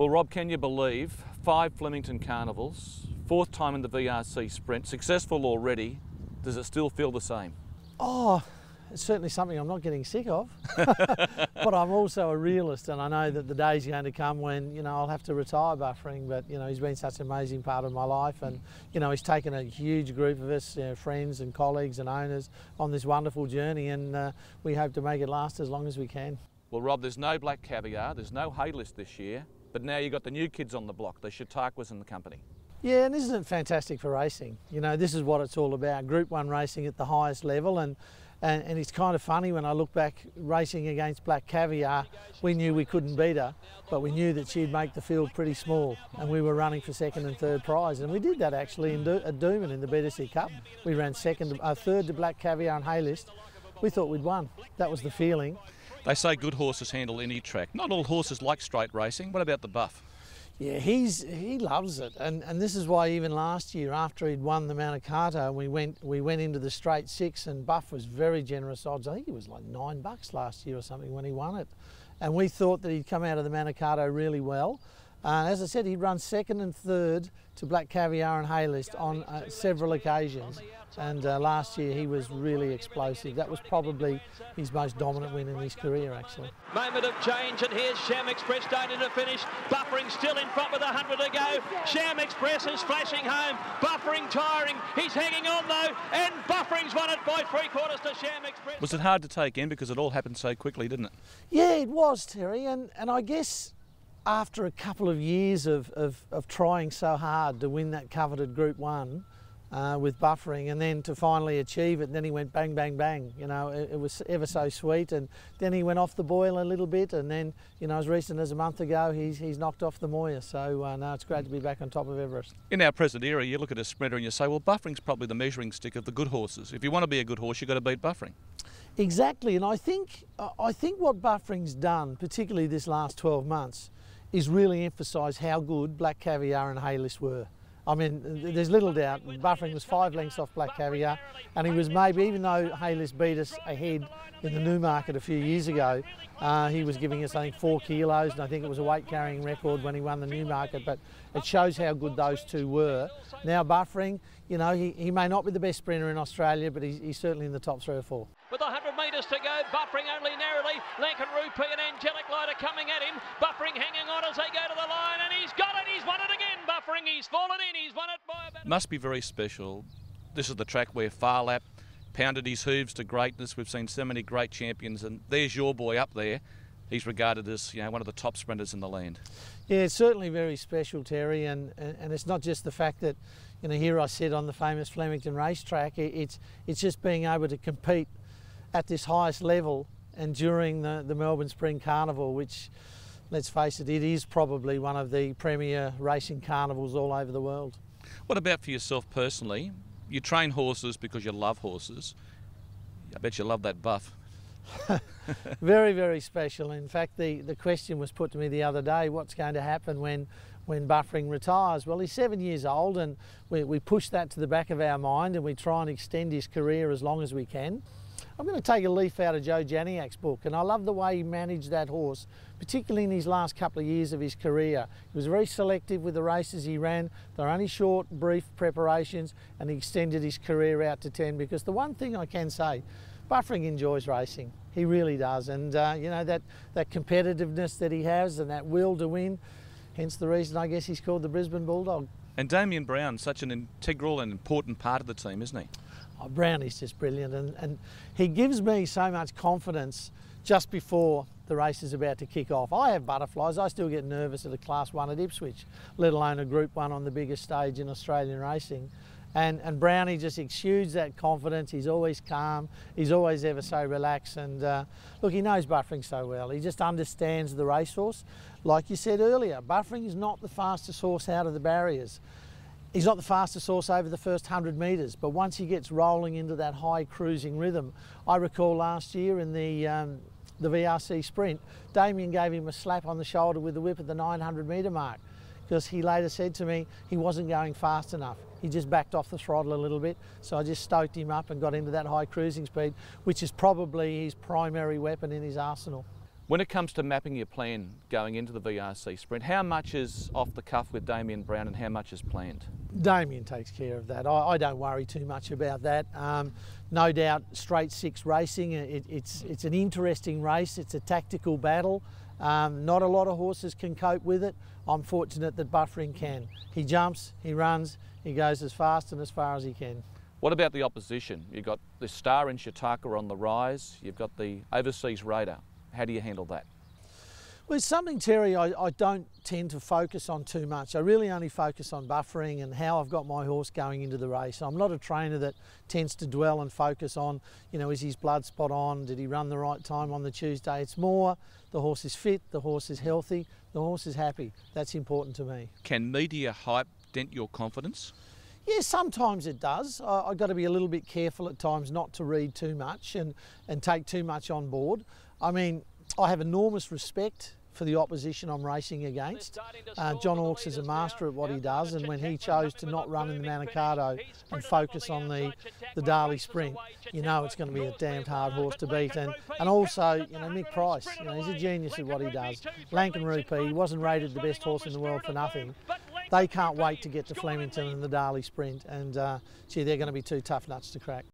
Well, Rob, can you believe 5 Flemington carnivals, 4th time in the VRC sprint, successful already? Does it still feel the same? Oh, it's certainly something I'm not getting sick of. But I'm also a realist, and I know that the day's going to come when, I'll have to retire buffering. But, he's been such an amazing part of my life, and, he's taken a huge group of us, friends and colleagues and owners, on this wonderful journey, and we hope to make it last as long as we can. Well, Rob, there's no black caviar, there's no hay list this year, but now you've got the new kids on the block, the Chautauquas and the company. Yeah, and isn't it fantastic for racing? This is what it's all about, Group 1 racing at the highest level, and it's kind of funny when I look back racing against Black Caviar. We knew we couldn't beat her, but we knew that she'd make the field pretty small, and we were running for 2nd and 3rd prize, and we did that actually at Dooman in the BTC Cup. We ran 3rd to Black Caviar and hay list. We thought we'd won. That was the feeling. They say good horses handle any track. Not all horses like straight racing. What about the Buff? Yeah, he loves it, and this is why even last year after he'd won the Manicato, we went into the straight 6, and Buff was very generous odds. I think it was like $9 last year or something when he won it, and we thought that he'd come out of the Manicato really well. As I said, he'd run 2nd and 3rd to Black Caviar and hay list on several occasions, and last year he was really explosive. That was probably his most dominant win in his career, actually. Moment of change, and here's Sham Express starting to finish. Buffering still in front with 100 to go. Sham Express is flashing home. Buffering tiring. He's hanging on though, and Buffering's won it by 3/4 to Sham Express. Was it hard to take in because it all happened so quickly, didn't it? Yeah, it was, Terry, and I guess after a couple of years of trying so hard to win that coveted Group 1 with Buffering, and then to finally achieve it, and then he went bang, bang, bang. It was ever so sweet, and then he went off the boil a little bit, and then, as recent as a month ago, he's knocked off the Moya. So no, it's great to be back on top of Everest. In our present era, you look at a sprinter and you say, well, Buffering's probably the measuring stick of the good horses. If you want to be a good horse, you've got to beat Buffering. Exactly, and I think what Buffering's done, particularly this last 12 months, is really emphasise how good Black Caviar and hay list were. I mean, there's little doubt Buffering was 5 lengths off Black Caviar, and he was maybe, even though hay list beat us ahead in the Newmarket a few years ago, he was giving us, I think, 4 kilos, and I think it was a weight carrying record when he won the Newmarket, but it shows how good those two were. Now Buffering, he may not be the best sprinter in Australia, but he's certainly in the top 3 or 4. With 100 metres to go, Buffering only narrowly. Lincoln Rupee and Angelic Light are coming at him. Buffering hanging on as they go to the line, and he's got it. He's won it again. Buffering, he's fallen in. He's won it by about... Must be very special. This is the track where Farlap pounded his hooves to greatness. We've seen so many great champions, and there's your boy up there. He's regarded as one of the top sprinters in the land. Yeah, it's certainly very special, Terry, and it's not just the fact that here I sit on the famous Flemington racetrack. It's just being able to compete at this highest level, and during the Melbourne Spring Carnival, which, let's face it, it is probably one of the premier racing carnivals all over the world. What about for yourself personally? You train horses because you love horses. I bet you love that Buff. Very, very special. In fact, the question was put to me the other day, what's going to happen when Buffering retires? Well, he's 7 years old, and we push that to the back of our mind, and we try and extend his career as long as we can. I'm going to take a leaf out of Joe Janiak's book, and I love the way he managed that horse, particularly in his last couple of years of his career. He was very selective with the races he ran. They were only short, brief preparations, and he extended his career out to 10, because the one thing I can say, Buffering enjoys racing. He really does, and that competitiveness that he has and that will to win, hence the reason I guess he's called the Brisbane Bulldog. And Damien Brown, such an integral and important part of the team, isn't he? Oh, Brownie's just brilliant, and he gives me so much confidence just before the race is about to kick off. I have butterflies. I still get nervous at a Class 1 at Ipswich, let alone a Group 1 on the biggest stage in Australian racing. And Brownie just exudes that confidence. He's always calm. He's always ever so relaxed. And look, he knows Buffering so well. He just understands the racehorse. Like you said earlier, Buffering is not the fastest horse out of the barriers. He's not the fastest horse over the first 100 metres, but once he gets rolling into that high cruising rhythm, I recall last year in the VRC sprint, Damien gave him a slap on the shoulder with the whip at the 900 metre mark, because he later said to me he wasn't going fast enough. He just backed off the throttle a little bit, so I just stoked him up and got into that high cruising speed, which is probably his primary weapon in his arsenal. When it comes to mapping your plan going into the VRC sprint, how much is off the cuff with Damien Brown and how much is planned? Damien takes care of that. I don't worry too much about that. No doubt, straight six racing, it's an interesting race. It's a tactical battle. Not a lot of horses can cope with it. I'm fortunate that Buffering can. He jumps, he runs, he goes as fast and as far as he can. What about the opposition? You've got the Star in Chautauqua on the rise. You've got the Overseas Raider. How do you handle that? Well, it's something, Terry, I don't tend to focus on too much. I really only focus on Buffering and how I've got my horse going into the race. I'm not a trainer that tends to dwell and focus on, you know, is his blood spot on? Did he run the right time on the Tuesday? It's more the horse is fit, the horse is healthy, the horse is happy. That's important to me. Can media hype dent your confidence? Yeah, sometimes it does. I've got to be a little bit careful at times not to read too much and take too much on board. I mean, I have enormous respect for the opposition I'm racing against. John Hawkes is a master at what he does, and when he chose to not run in the Manikato and focus on the Darley sprint, you know it's going to be a damned hard horse to beat. And also, you know, Mick Price, you know, he's a genius at what he does. Lankan Rupee, he wasn't rated the best horse in the world for nothing. They can't wait to get to Flemington and the Darley sprint, and gee, they're going to be two tough nuts to crack.